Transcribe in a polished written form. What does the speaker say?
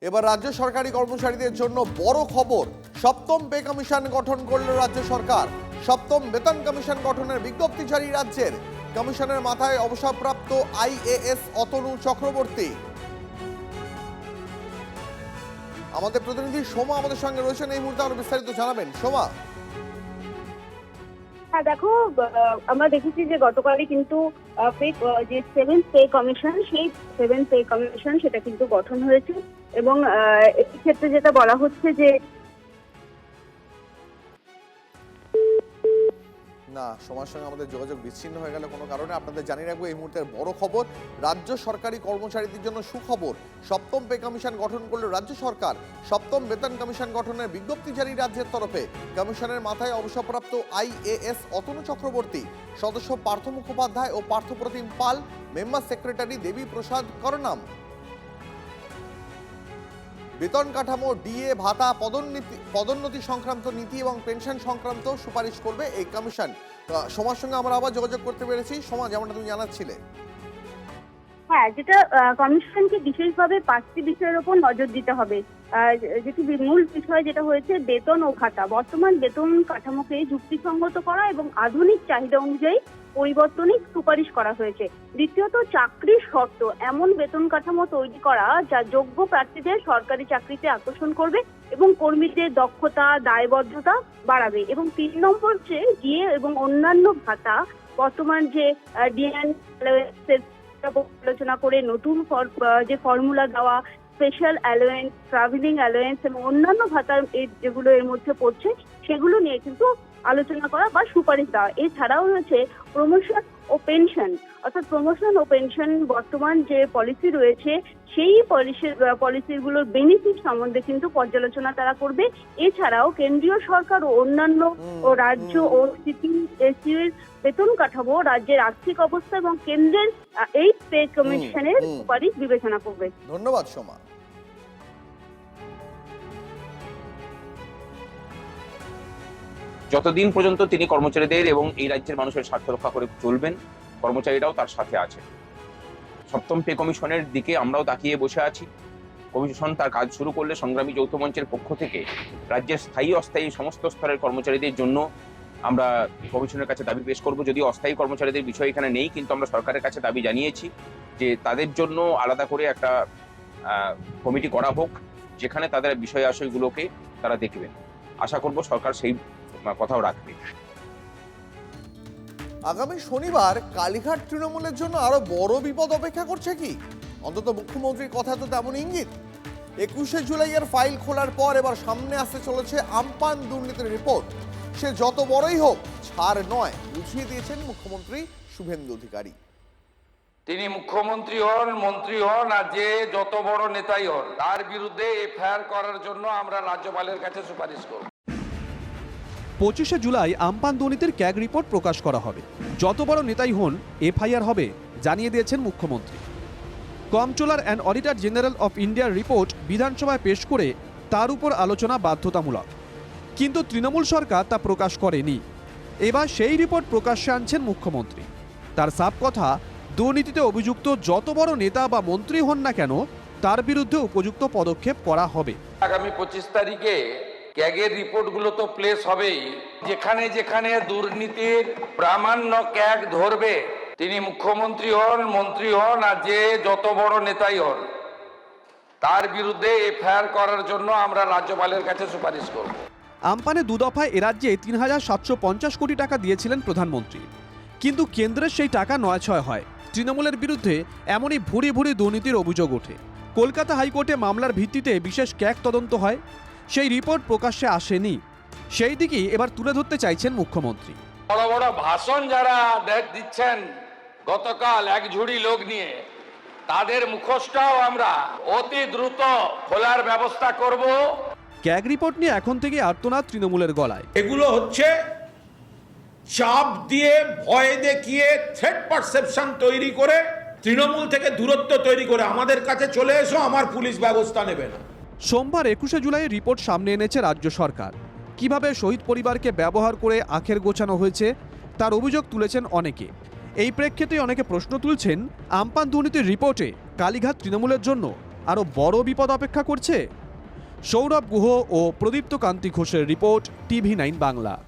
এবার রাজ্য সরকারি কর্মচারীদের জন্য বড় খবর। সপ্তম পে কমিশন গঠন করল রাজ্য সরকার। সপ্তম বেতন কমিশন গঠনের বিজ্ঞপ্তি জারি রাজ্যের। কমিশনের মাথায় অবসরপ্রাপ্ত আইএএস অতনু চক্রবর্তী। আমাদের প্রতিনিধি সোমা আমাদের সঙ্গে রয়েছেন, এই মুহূর্তে আরো বিস্তারিত জানাবেন। সোমা। হ্যাঁ দেখো, আমরা দেখেছি যে গতকালই কিন্তু যে সেভেন্থ পে কমিশন, সেই সেভেন্থ পে কমিশন সেটা কিন্তু গঠন হয়েছে এবং এই ক্ষেত্রে যেটা বলা হচ্ছে যে না, সময়ের সঙ্গে আমাদের যোগাযোগ বিচ্ছিন্ন হয়ে গেল কোনো কারণে। আপনাদের জানিয়ে রাখবো এই মুহূর্তের বড় খবর। রাজ্য সরকারি কর্মচারীদের জন্য সুখবর। সপ্তম পে কমিশন গঠন করল রাজ্য সরকার। সপ্তম বেতন কমিশন গঠনের বিজ্ঞপ্তি জারি রাজ্যের তরফে। কমিশনের মাথায় অবসরপ্রাপ্ত আইএএস অতনু চক্রবর্তী, সদস্য পার্থ মুখোপাধ্যায় ও পার্থপ্রতিম পাল, মেম্বার সেক্রেটারি দেবী প্রসাদ করনাম। বেতন কাঠামো, ডিএ ভাতা, পদোন্নতি সংক্রান্ত নীতি এবং পেনশন সংক্রান্ত সুপারিশ করবে এই কমিশন। সমাজের সঙ্গে আমরা আবার যোগাযোগ করতে পেরেছি। সমাজ, যেমনটা তুমি জানাচ্ছিলে। হ্যাঁ, যেটা কমিশনকে বিশেষভাবে 5টি বিষয়ের উপর নজর দিতে হবে। যেটি মূল বিষয় যেটা হয়েছে বেতন ও ভাতা। বর্তমান বেতন কাঠামোকে যুক্তিসঙ্গত করা এবং আধুনিক চাহিদা অনুযায়ী পরিবর্তনের সুপারিশ করা হয়েছে। দ্বিতীয়ত, চাকরির শর্ত এমন বেতন কাঠামো তৈরি করা যা যোগ্য প্রার্থীদের সরকারি চাকরিতে আকর্ষণ করবে এবং কর্মীদের দক্ষতা, দায়বদ্ধতা বাড়াবে। এবং 3 নম্বর যে ডিএ এবং অন্যান্য ভাতা, বর্তমান যে ডিএন আলোচনা করে নতুন যে ফর্মুলা দেওয়া, স্পেশাল অ্যালোয়েন্স, ট্রাভেলিং অ্যালোয়েন্স এবং অন্যান্য ভাতা যেগুলো এর মধ্যে পড়ছে সেগুলো নিয়ে কিন্তু আলোচনা করা বা সুপারিশ দেওয়া। এছাড়াও রয়েছে প্রমোশন ও পেনশন, অর্থাৎ প্রমোশন ও পেনশন বর্তমান যে পলিসি রয়েছে সেই পলিসিগুলোর বেনিফিট সম্বন্ধে কিন্তু পর্যালোচনা তারা করবে। এছাড়াও কেন্দ্রীয় সরকার ও অন্যান্য ও রাজ্য ও সিপিএসইউর বেতন কাঠামো, রাজ্যের আর্থিক অবস্থা এবং কেন্দ্রের এই পে কমিশনের সুপারিশ বিবেচনা করবে। ধন্যবাদ সোমা। যতদিন পর্যন্ত তিনি কর্মচারীদের এবং এই রাজ্যের মানুষের স্বার্থ রক্ষা করে চলবেন, কর্মচারীরাও তার সাথে আছে। সপ্তম পে কমিশনের দিকে আমরাও তাকিয়ে বসে আছি। কমিশন তার কাজ শুরু করলে সংগ্রামী যৌথ মঞ্চের পক্ষ থেকে রাজ্যের স্থায়ী অস্থায়ী সমস্ত স্তরের কর্মচারীদের জন্য আমরা কমিশনের কাছে দাবি পেশ করব। যদিও অস্থায়ী কর্মচারীদের বিষয় এখানে নেই, কিন্তু আমরা সরকারের কাছে দাবি জানিয়েছি যে তাদের জন্য আলাদা করে একটা কমিটি করা হোক, যেখানে তাদের বিষয় আশয়গুলোকে তারা দেখবেন। আশা করব সরকার সেই কথাও রাখবে। আগামী শনিবার কালীঘাট তৃণমূলের জন্য আরো বড় বিপদ অপেক্ষা করছে কি? অন্তত মুখ্যমন্ত্রীর কথা তো তেমন ইঙ্গিত। 21শে জুলাইয়ের ফাইল খোলার পর এবার সামনে আসতে চলেছে আমপান দুর্নীতির রিপোর্ট। সে যত বড়ই হোক, ছাড় নয়, বুঝিয়ে দিয়েছেন মুখ্যমন্ত্রী শুভেন্দু অধিকারী। তিনি মুখ্যমন্ত্রী হন, মন্ত্রী হন আর যে যত বড় নেতাই হন, তার বিরুদ্ধে এফআইআর করার জন্য আমরা রাজ্যপালের কাছে সুপারিশ করব। 25শে জুলাই আমপান দুর্নীতির ক্যাগ রিপোর্ট প্রকাশ করা হবে। যত বড় নেতাই হন, এফআইআর হবে, জানিয়ে দিয়েছেন মুখ্যমন্ত্রী। Comptroller and auditor general of ইন্ডিয়ার রিপোর্ট বিধানসভায় পেশ করে তার উপর আলোচনা বাধ্যতামূলক, কিন্তু তৃণমূল সরকার তা প্রকাশ করেনি। এবার সেই রিপোর্ট প্রকাশ্যে আনছেন মুখ্যমন্ত্রী। তার সাফ কথা, দুর্নীতিতে অভিযুক্ত যত বড় নেতা বা মন্ত্রী হন না কেন, তার বিরুদ্ধে উপযুক্ত পদক্ষেপ করা হবে। আগামী 25 তারিখে ক্যাগের রিপোর্টগুলো তো প্লেস হবেই। যেখানে যেখানে দুর্নীতির প্রামাণ্য ক্যাগ ধরবে, তিনি মুখ্যমন্ত্রী হন, মন্ত্রী হন আর যে যত বড় নেতাই হন, তার বিরুদ্ধে এফআইআর করার জন্য আমরা রাজ্যপালের কাছে সুপারিশ করব। আমপানে 2 দফায় এরাজ্যে 3,750 কোটি টাকা দিয়েছিলেন প্রধানমন্ত্রী, কিন্তু কেন্দ্রের সেই টাকা নয়ছয় হয়। তৃণমূলের বিরুদ্ধে এমনই ভুরি ভুরি দুর্নীতির অভিযোগ ওঠে। কলকাতা হাইকোর্টে মামলার ভিত্তিতে বিশেষ ক্যাগ তদন্ত হয়, সেই রিপোর্ট প্রকাশ্যে আসেনি। সেই দিকেই এবার তুলে ধরতে চাইছেন মুখ্যমন্ত্রী। বড় বড় ভাষণ যারা দিচ্ছেন গতকাল এক ঝুড়ি লোক নিয়ে, তাদের মুখোশটাও আমরা অতি দ্রুত খোলার ব্যবস্থা করব। ক্যাগ রিপোর্ট নিয়ে এখন থেকে আর্তনাদ তৃণমূলের গলায়। এগুলো হচ্ছে চাপ দিয়ে, ভয় দেখিয়ে, থ্রেট পারসেপশন তৈরি করে, তৃণমূল থেকে দূরত্ব তৈরি করে আমাদের কাছে চলে এসো, আমার পুলিশ ব্যবস্থা নেবে না। সোমবার 21শে জুলাই রিপোর্ট সামনে এনেছে রাজ্য সরকার। কিভাবে শহীদ পরিবারকে ব্যবহার করে আখের গোছানো হয়েছে তার অভিযোগ তুলেছেন অনেকে। এই প্রেক্ষিতে অনেকে প্রশ্ন তুলছেন, আমপান দুর্নীতির রিপোর্টে কালীঘাট তৃণমূলের জন্য আরও বড় বিপদ অপেক্ষা করছে? সৌরভ গুহ ও প্রদীপ্ত কান্তি ঘোষের রিপোর্ট, TV9 বাংলা।